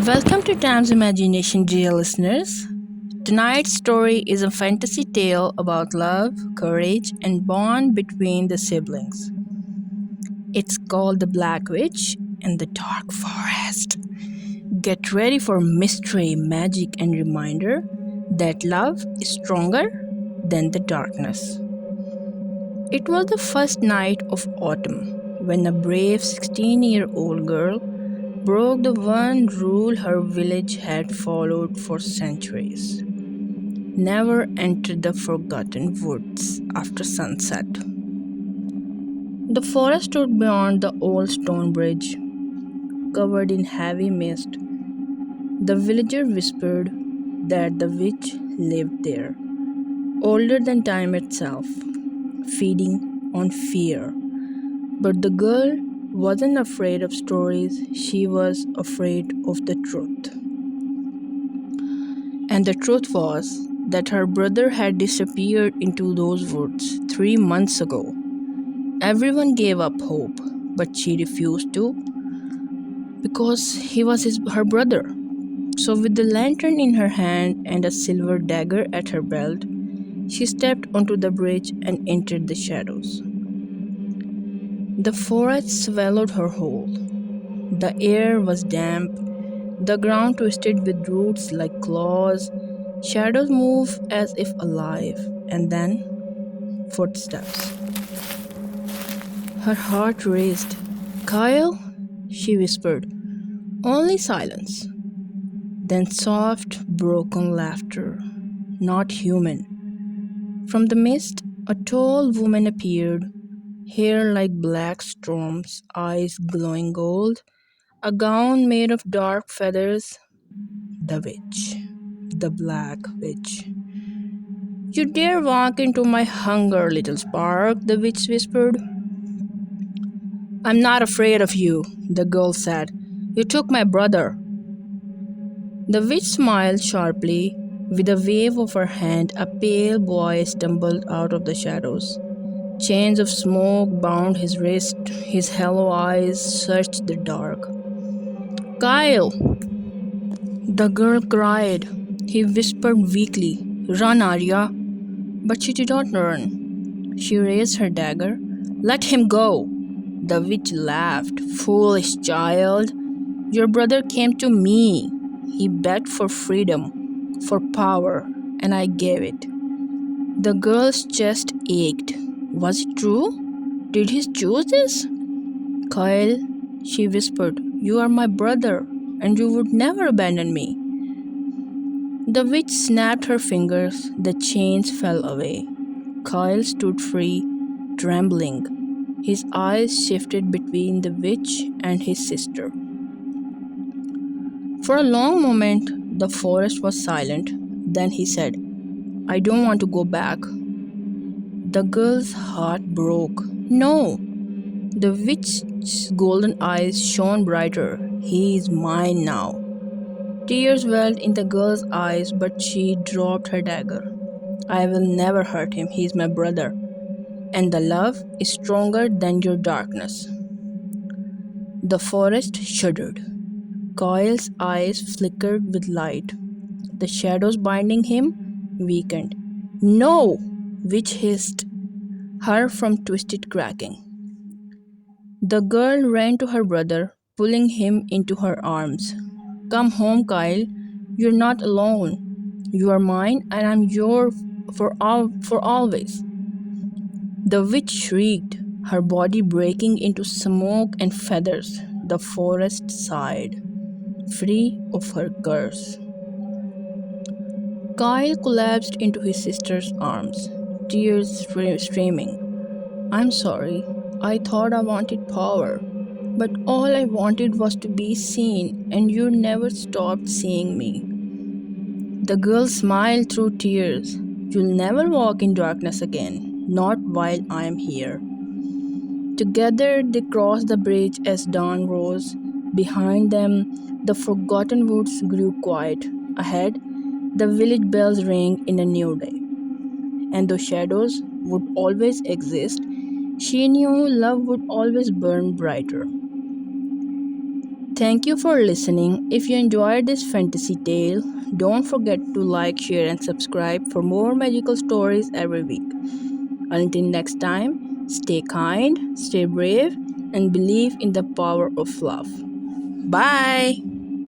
Welcome to Time's Imagination, dear listeners. Tonight's story is a fantasy tale about love, courage, and bond between the siblings. It's called The Black Witch and the Dark Forest. Get ready for mystery, magic, and reminder that love is stronger than the darkness. It was the first night of autumn when a brave 16-year-old girl broke the one rule her village had followed for centuries: never enter the forgotten woods after sunset. The forest stood beyond the old stone bridge, covered in heavy mist. The villager whispered that the witch lived there, older than time itself, feeding on fear. But the girl wasn't afraid of stories, she was afraid of the truth. And the truth was that her brother had disappeared into those woods 3 months ago. Everyone gave up hope, but she refused to because he was her brother. So, with the lantern in her hand and a silver dagger at her belt, she stepped onto the bridge and entered the shadows. The forest swallowed her whole. The air was damp, the ground twisted with roots like claws. Shadows moved as if alive, and then footsteps. Her heart raced. Kyle? She whispered. Only silence. Then soft, broken laughter. Not human. From the mist, a tall woman appeared, hair like black storms, eyes glowing gold, a gown made of dark feathers. The witch. The Black Witch. You dare walk into my hunger, little spark, the witch whispered. I'm not afraid of you, the girl said. You took my brother. The witch smiled sharply. With a wave of her hand, a pale boy stumbled out of the shadows. Chains of smoke bound his wrist. His hollow eyes searched the dark. Kyle! The girl cried. He whispered weakly, Run, Arya! But she did not run. She raised her dagger. Let him go! The witch laughed. Foolish child! Your brother came to me. He begged for freedom, for power, and I gave it. The girl's chest ached. Was it true? Did he choose this? Kyle, she whispered, you are my brother, and you would never abandon me. The witch snapped her fingers. The chains fell away. Kyle stood free, trembling. His eyes shifted between the witch and his sister. For a long moment, the forest was silent. Then he said, I don't want to go back. The girl's heart broke. No! The witch's golden eyes shone brighter. He is mine now. Tears welled in the girl's eyes, but she dropped her dagger. I will never hurt him. He is my brother. And the love is stronger than your darkness. The forest shuddered. Coil's eyes flickered with light. The shadows binding him weakened. No! Witch hissed her from twisted cracking. The girl ran to her brother, pulling him into her arms. Come home, Kyle. You're not alone. You are mine, and I'm yours for always. The witch shrieked, her body breaking into smoke and feathers. The forest sighed, free of her curse. Kyle collapsed into his sister's arms, tears streaming. I'm sorry. I thought I wanted power, but all I wanted was to be seen, and you never stopped seeing me. The girl smiled through tears. You'll never walk in darkness again, not while I'm here. Together they crossed the bridge as dawn rose. Behind them, the forgotten woods grew quiet. Ahead, the village bells rang in a new day. And though shadows would always exist, she knew love would always burn brighter. Thank you for listening. If you enjoyed this fantasy tale, don't forget to like, share, and subscribe for more magical stories every week. Until next time, stay kind, stay brave, and believe in the power of love. Bye!